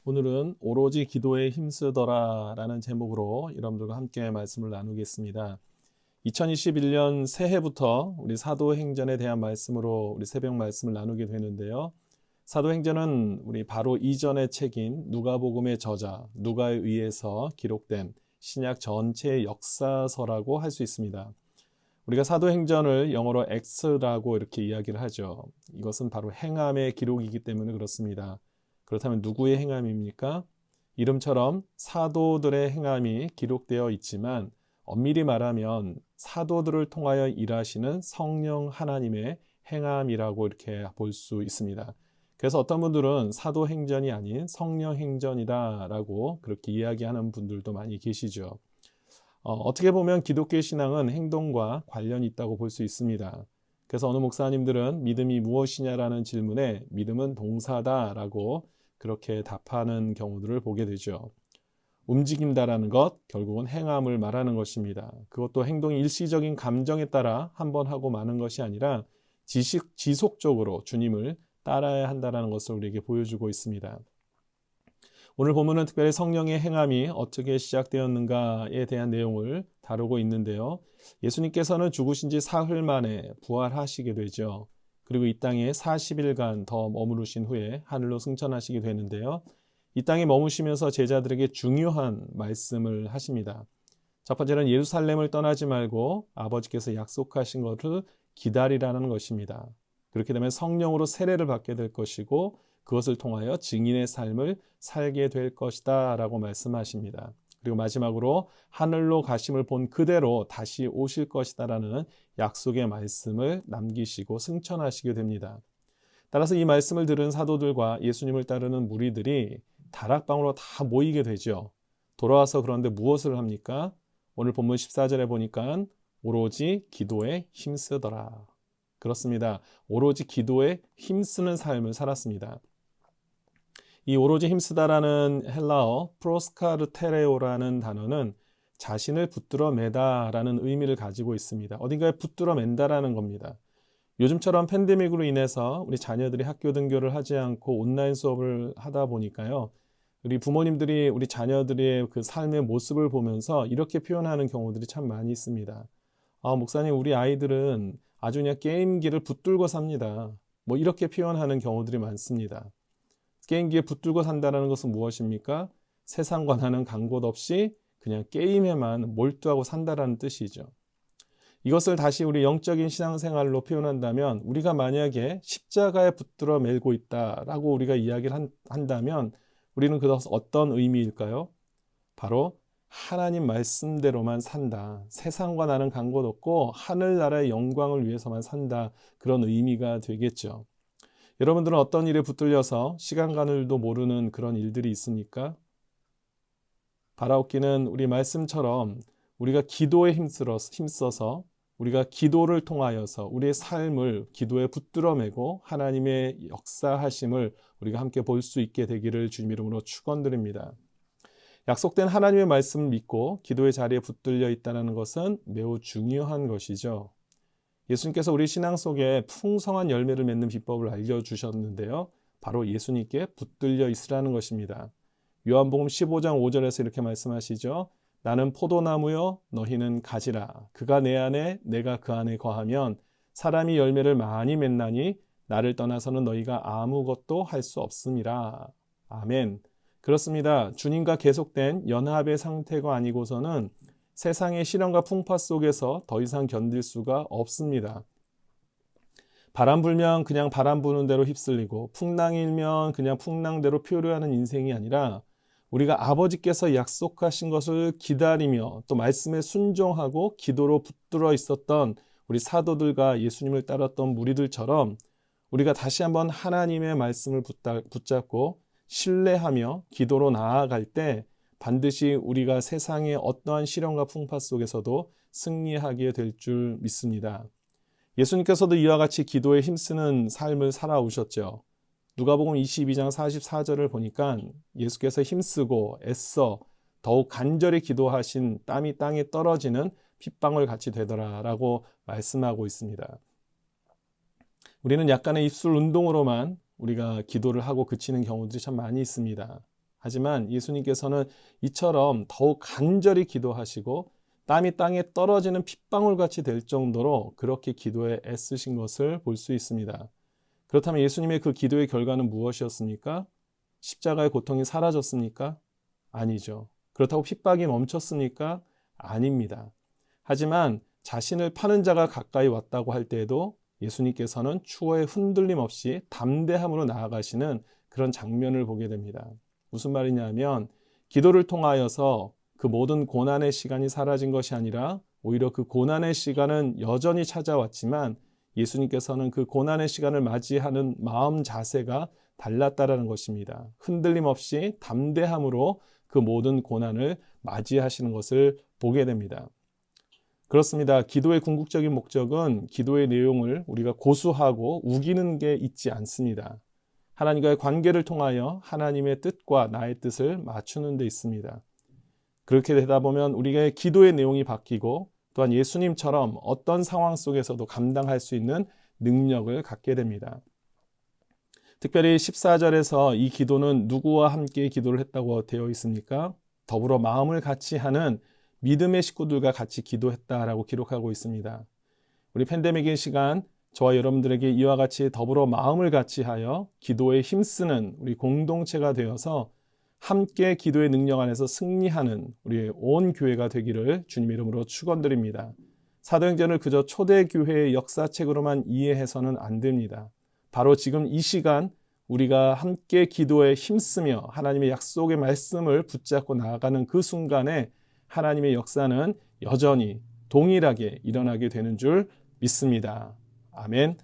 오늘은 오로지 기도에 힘쓰더라 라는 제목으로 여러분들과 함께 말씀을 나누겠습니다. 2021년 새해부터 우리 사도행전에 대한 말씀으로 우리 새벽 말씀을 나누게 되는데요. 사도행전은 우리 바로 이전의 책인 누가복음의 저자 누가에 의해서 기록된 신약 전체의 역사서라고 할 수 있습니다. 우리가 사도행전을 영어로 X라고 이렇게 이야기를 하죠. 이것은 바로 행함의 기록이기 때문에 그렇습니다. 그렇다면 누구의 행함입니까? 이름처럼 사도들의 행함이 기록되어 있지만 엄밀히 말하면 사도들을 통하여 일하시는 성령 하나님의 행함이라고 이렇게 볼 수 있습니다. 그래서 어떤 분들은 사도행전이 아닌 성령행전이다라고 그렇게 이야기하는 분들도 많이 계시죠. 어떻게 보면 기독교의 신앙은 행동과 관련이 있다고 볼 수 있습니다. 그래서 어느 목사님들은 믿음이 무엇이냐라는 질문에 믿음은 동사다라고 그렇게 답하는 경우들을 보게 되죠. 움직인다라는 것, 결국은 행함을 말하는 것입니다. 그것도 행동이 일시적인 감정에 따라 한 번 하고 마는 것이 아니라 지속적으로 주님을 따라야 한다는 것을 우리에게 보여주고 있습니다. 오늘 본문은 특별히 성령의 행함이 어떻게 시작되었는가에 대한 내용을 다루고 있는데요. 예수님께서는 죽으신 지 사흘 만에 부활하시게 되죠. 그리고 이 땅에 40일간 더 머무르신 후에 하늘로 승천하시게 되는데요. 이 땅에 머무시면서 제자들에게 중요한 말씀을 하십니다. 첫 번째는 예루살렘을 떠나지 말고 아버지께서 약속하신 것을 기다리라는 것입니다. 그렇게 되면 성령으로 세례를 받게 될 것이고 그것을 통하여 증인의 삶을 살게 될 것이다 라고 말씀하십니다. 그리고 마지막으로 하늘로 가심을 본 그대로 다시 오실 것이다 라는 약속의 말씀을 남기시고 승천하시게 됩니다. 따라서 이 말씀을 들은 사도들과 예수님을 따르는 무리들이 다락방으로 다 모이게 되죠. 돌아와서 그런데 무엇을 합니까? 오늘 본문 14절에 보니까 오로지 기도에 힘쓰더라. 그렇습니다. 오로지 기도에 힘쓰는 삶을 살았습니다. 이 오로지 힘쓰다라는 헬라어 프로스카르테레오라는 단어는 자신을 붙들어 매다라는 의미를 가지고 있습니다. 어딘가에 붙들어 맨다라는 겁니다. 요즘처럼 팬데믹으로 인해서 우리 자녀들이 학교 등교를 하지 않고 온라인 수업을 하다 보니까요. 우리 부모님들이 우리 자녀들의 그 삶의 모습을 보면서 이렇게 표현하는 경우들이 참 많이 있습니다. 목사님, 우리 아이들은 아주 그냥 게임기를 붙들고 삽니다. 뭐 이렇게 표현하는 경우들이 많습니다. 게임기에 붙들고 산다는 것은 무엇입니까? 세상과 나는 간 곳 없이 그냥 게임에만 몰두하고 산다라는 뜻이죠. 이것을 다시 우리 영적인 신앙생활로 표현한다면 우리가 만약에 십자가에 붙들어 매고 있다라고 우리가 이야기를 한다면 우리는 그것은 어떤 의미일까요? 바로 하나님 말씀대로만 산다. 세상과 나는 간 곳 없고 하늘나라의 영광을 위해서만 산다. 그런 의미가 되겠죠. 여러분들은 어떤 일에 붙들려서 시간 가는 줄도 모르는 그런 일들이 있습니까? 바라옵기는 우리 말씀처럼 우리가 기도에 힘써서 우리가 기도를 통하여서 우리의 삶을 기도에 붙들어 매고 하나님의 역사하심을 우리가 함께 볼 수 있게 되기를 주님 이름으로 축원드립니다. 약속된 하나님의 말씀을 믿고 기도의 자리에 붙들려 있다는 것은 매우 중요한 것이죠. 예수님께서 우리 신앙 속에 풍성한 열매를 맺는 비법을 알려주셨는데요. 바로 예수님께 붙들려 있으라는 것입니다. 요한복음 15장 5절에서 이렇게 말씀하시죠. 나는 포도나무요 너희는 가지라. 그가 내 안에 내가 그 안에 거하면 사람이 열매를 많이 맺나니 나를 떠나서는 너희가 아무것도 할 수 없음이라. 아멘. 그렇습니다. 주님과 계속된 연합의 상태가 아니고서는 세상의 시련과 풍파 속에서 더 이상 견딜 수가 없습니다. 바람 불면 그냥 바람 부는 대로 휩쓸리고 풍랑이 일면 그냥 풍랑대로 표류하는 인생이 아니라 우리가 아버지께서 약속하신 것을 기다리며 또 말씀에 순종하고 기도로 붙들어 있었던 우리 사도들과 예수님을 따랐던 무리들처럼 우리가 다시 한번 하나님의 말씀을 붙잡고 신뢰하며 기도로 나아갈 때 반드시 우리가 세상의 어떠한 시련과 풍파 속에서도 승리하게 될 줄 믿습니다. 예수님께서도 이와 같이 기도에 힘쓰는 삶을 살아오셨죠. 누가복음 22장 44절을 보니까 예수께서 힘쓰고 애써 더욱 간절히 기도하신 땀이 땅에 떨어지는 핏방울 같이 되더라라고 말씀하고 있습니다. 우리는 약간의 입술 운동으로만 우리가 기도를 하고 그치는 경우들이 참 많이 있습니다. 하지만 예수님께서는 이처럼 더욱 간절히 기도하시고 땀이 땅에 떨어지는 핏방울같이 될 정도로 그렇게 기도에 애쓰신 것을 볼 수 있습니다. 그렇다면 예수님의 그 기도의 결과는 무엇이었습니까? 십자가의 고통이 사라졌습니까? 아니죠. 그렇다고 핍박이 멈췄습니까? 아닙니다. 하지만 자신을 파는 자가 가까이 왔다고 할 때에도 예수님께서는 추호에 흔들림 없이 담대함으로 나아가시는 그런 장면을 보게 됩니다. 무슨 말이냐면 기도를 통하여서 그 모든 고난의 시간이 사라진 것이 아니라 오히려 그 고난의 시간은 여전히 찾아왔지만 예수님께서는 그 고난의 시간을 맞이하는 마음 자세가 달랐다라는 것입니다. 흔들림 없이 담대함으로 그 모든 고난을 맞이하시는 것을 보게 됩니다. 그렇습니다. 기도의 궁극적인 목적은 기도의 내용을 우리가 고수하고 우기는 게 있지 않습니다. 하나님과의 관계를 통하여 하나님의 뜻과 나의 뜻을 맞추는 데 있습니다. 그렇게 되다 보면 우리의 기도의 내용이 바뀌고 또한 예수님처럼 어떤 상황 속에서도 감당할 수 있는 능력을 갖게 됩니다. 특별히 14절에서 이 기도는 누구와 함께 기도를 했다고 되어 있습니까? 더불어 마음을 같이 하는 믿음의 식구들과 같이 기도했다라고 기록하고 있습니다. 우리 팬데믹의 시간 저와 여러분들에게 이와 같이 더불어 마음을 같이 하여 기도에 힘쓰는 우리 공동체가 되어서 함께 기도의 능력 안에서 승리하는 우리 온 교회가 되기를 주님 이름으로 축원드립니다. 사도행전을 그저 초대교회의 역사책으로만 이해해서는 안 됩니다. 바로 지금 이 시간 우리가 함께 기도에 힘쓰며 하나님의 약속의 말씀을 붙잡고 나아가는 그 순간에 하나님의 역사는 여전히 동일하게 일어나게 되는 줄 믿습니다. 아멘.